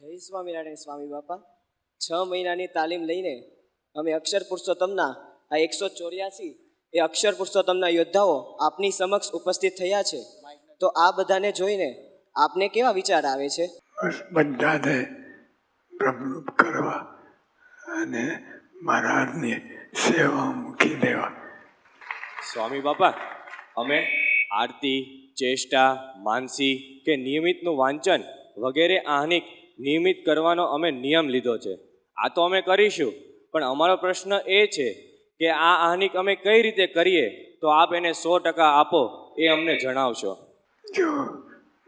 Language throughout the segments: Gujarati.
જય સ્વામિનારાયણ સ્વામી બાપા. 6 મહિનાની તાલીમ લઈને અમે અક્ષર પુરુષોત્તમના આ 184 એ અક્ષર પુરુષોત્તમના યોદ્ધાઓ આપની સમક્ષ ઉપસ્થિત થયા છે. તો આ બધાને જોઈને આપને કેવા વિચાર આવે છે? બધાને પ્રભુરૂપ કરવા અને મહારાજની સેવા મૂકી દેવા. સ્વામી બાપા, અમે આરતી, ચેષ્ટા, માનસી કે નિયમિતનું વાંચન વગેરે આહનિક નિયમિત કરવાનો અમે નિયમ લીધો છે. આ તો અમે કરીશું, પણ અમારો પ્રશ્ન એ છે કે આ આહનિક અમે કઈ રીતે કરીએ? તો આપ એને 100% આપો, એ અમને જણાવશો. જો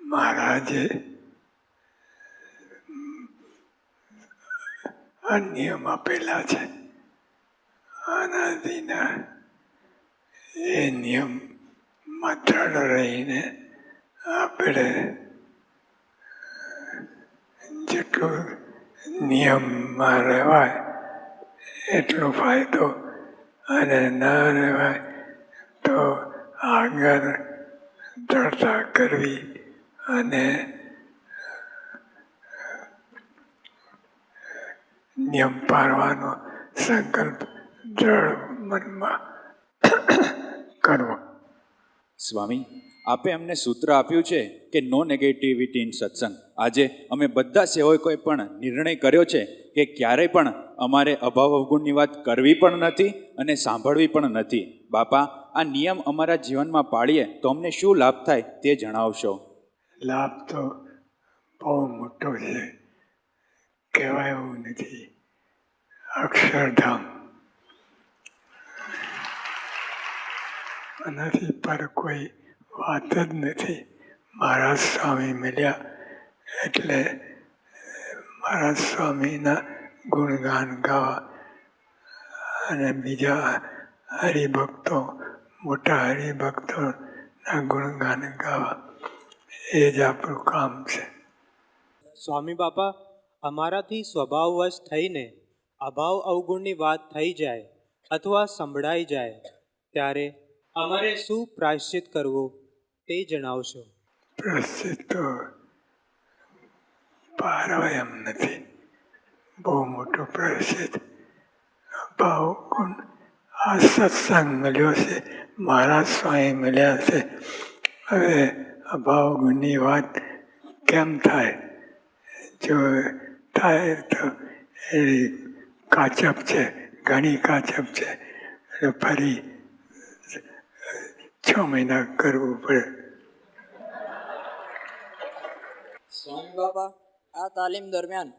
મહારાજે આ નિયમ આપેલા છે અનાદિના, એ નિયમ માત્ર રહીને આપણે જેટલું નિયમમાં રહેવાય એટલો ફાયદો, અને ન રહેવાય તો આગળ ચર્ચા કરવી અને નિયમ પાળવાનો સંકલ્પ દ્રઢ મનમાં કરવો. સ્વામી, આપે અમને સૂત્ર આપ્યું છે કે નો નેગેટિવિટી ઇન સત્સંગ. આજે અમે બધા સેવકોએ પણ નિર્ણય કર્યો છે કે ક્યારેય પણ અમારે અભાવ અવગુણની વાત કરવી પણ નથી અને સાંભળવી પણ નથી. બાપા, આ નિયમ અમારા જીવનમાં પાળીએ તો અમને શું લાભ થાય તે જણાવશો. લાભ તો બહુ મોટો છે, કહેવાય એવું નથી. અક્ષરધામ, આનાથી પર કોઈ વાત જ નથી. મહારાજ સ્વામી મળ્યા એટલે મહારાજ સ્વામીના ગુણગાન ગાવા અને બીજા હરિભક્તો, મોટા હરિભક્તોના ગુણગાન ગાવા, એ જ આપણું કામ છે. સ્વામી બાપા, અમારાથી સ્વભાવવશ થઈને અભાવ અવગુણની વાત થઈ જાય અથવા સંભળાઈ જાય ત્યારે અમારે શું પ્રાયશ્ચિત કરવું તે જણાવશો. પ્રાયશ્ચિત તો પારવાય એમ નથી. બહુ મોટો પ્રાયશ્ચિત. અભાવ ગુણ, આ સત્સંગ મળ્યો છે, મહારાજ સ્વામી મળ્યા છે. હવે અભાવ ગુણની વાત કેમ થાય? જો થાય તો એ કાચપ છે, ઘણી કાચપ છે, એટલે ફરી 6 મહિના કરવું પડે. સ્વામી બાપા, આ તાલીમ દરમિયાન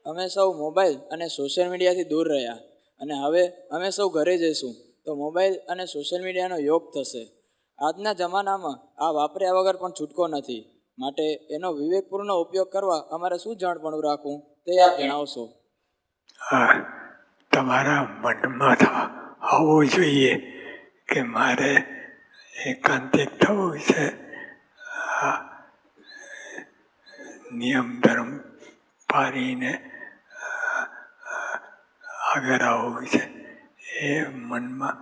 અમે સૌ મોબાઈલ અને સોશિયલ મીડિયાથી દૂર રહ્યા, અને હવે અમે સૌ ઘરે જઈશું તો મોબાઈલ અને સોશિયલ મીડિયાનો યોગ થશે. આજના જમાનામાં આ વાપર્યા વગર પણ છૂટકો નથી, માટે એનો વિવેકપૂર્ણ ઉપયોગ કરવા અમારે શું જાણપણું રાખવું તે આપ જણાવશો. હા, તમારા મનમાં હોવું જોઈએ કે મારે એકાંતિક થવું છે, આ નિયમ ધર્મ પાળીને આગળ આવવું છે, એ મનમાં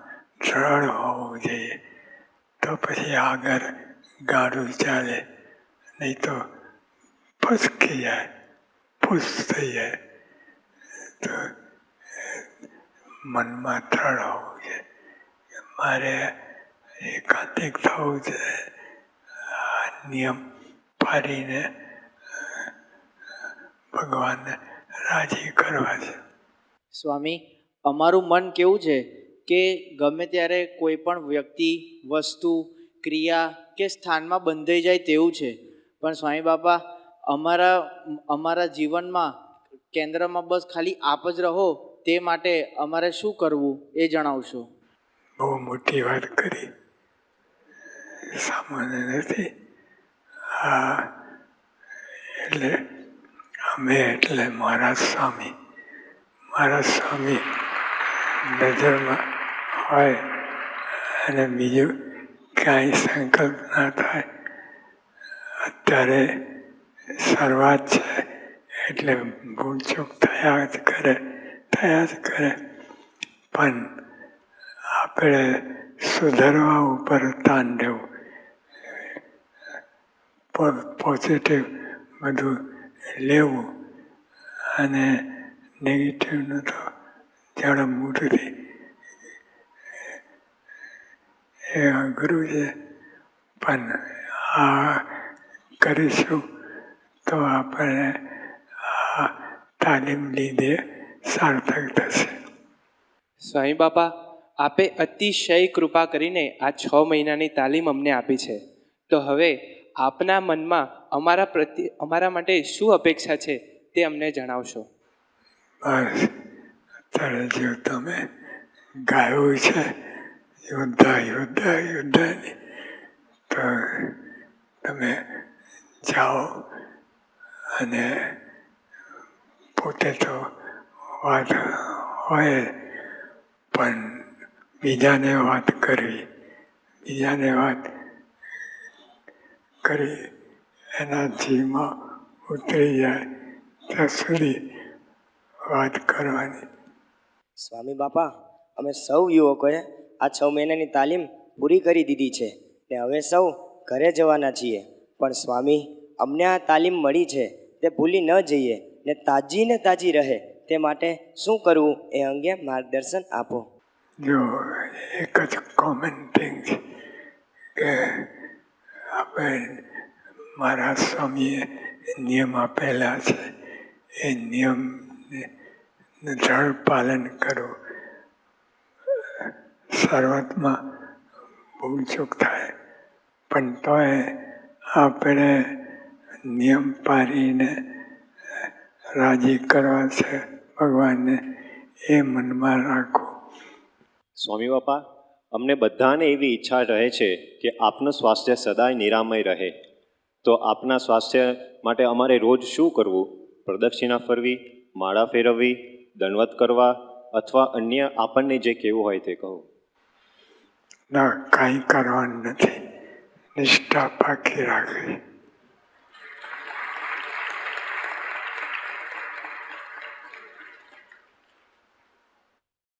દ્રઢ હોવું જોઈએ. તો પછી આગળ ગાડું ચાલે, નહીં તો ફસકી જાય, ફૂસ થઈ જાય. તો મનમાં દ્રઢ હોવું છે કે મારે એકાંતિક થવું છે, આ નિયમ પાડીને ભગવાનને રાજી કરવા છે. સ્વામી, અમારું મન કેવું છે કે ગમે ત્યારે કોઈ પણ વ્યક્તિ, વસ્તુ, ક્રિયા કે સ્થાનમાં બંધાઈ જાય તેવું છે. પણ સ્વામી બાપા, અમારા જીવનમાં કેન્દ્રમાં બસ ખાલી આપ જ રહો, તે માટે અમારે શું કરવું એ જણાવશો. બહુ મોટી વાત કરી, સામાન્ય નથી. હા, એટલે અમે એટલે મહારાજ સ્વામી નજરમાં હોય અને બીજું ક્યાંય સંકલ્પ ના થાય. અત્યારે શરૂઆત છે એટલે ભૂલચૂક થયા જ કરે, પણ આપણે સુધારવા ઉપર તાન દેવું, પોઝિટિવ બધું લેવું અને નેગેટિવનું તો જળ મૂર્તિ એ અઘરું છે, પણ આ કરીશું તો આપણે આ તાલીમ લીધે સાર્થક થશે. સ્વામી બાપા, આપે અતિશય કૃપા કરીને આ 6 મહિનાની તાલીમ અમને આપી છે. તો હવે આપના મનમાં અમારા માટે શું અપેક્ષા છે તે અમને જણાવશો. બસ અત્યારે જો તમે ગાયું છે યોદ્ધા યોદ્ધા યોદ્ધાની, તો તમે જાઓ અને પોતે તો વાત હોય પણ બીજાને વાત કરવી, બીજાને વાત કરી એના જીવમાં ઉતરી જાય ત્યાં સુધી વાત કરવાની. સ્વામી બાપા, અમે સૌ યુવકોએ આ 6 મહિનાની તાલીમ પૂરી કરી દીધી છે ને હવે સૌ ઘરે જવાના છીએ. પણ સ્વામી, અમને આ તાલીમ મળી છે તે ભૂલી ન જઈએ ને તાજી રહે તે માટે શું કરવું એ અંગે માર્ગદર્શન આપો. જો એક જ કોમન થિંગ છે કે આપણે મારા સ્વામીએ નિયમ આપેલા છે, એ નિયમને દ્રઢ પાલન કરવું. શરૂઆતમાં ભૂલચૂક થાય પણ તોય આપણે નિયમ પાડીને રાજી કરવા છે ભગવાનને, એ મનમાં રાખવું. સ્વામી બાપા, અમને બધાને એવી ઈચ્છા રહે છે કે આપનું સ્વાસ્થ્ય સદાય નિરામય રહે. તો આપના સ્વાસ્થ્ય માટે અમારે રોજ શું કરવું? પ્રદક્ષિણા ફરવી, માળા ફેરવવી, દંડવત કરવા અથવા અન્ય આપણને જે કહેવું હોય તે કહો. ના, કાંઈ કરવાનું નથી, નિષ્ઠા પાકી રાખવી.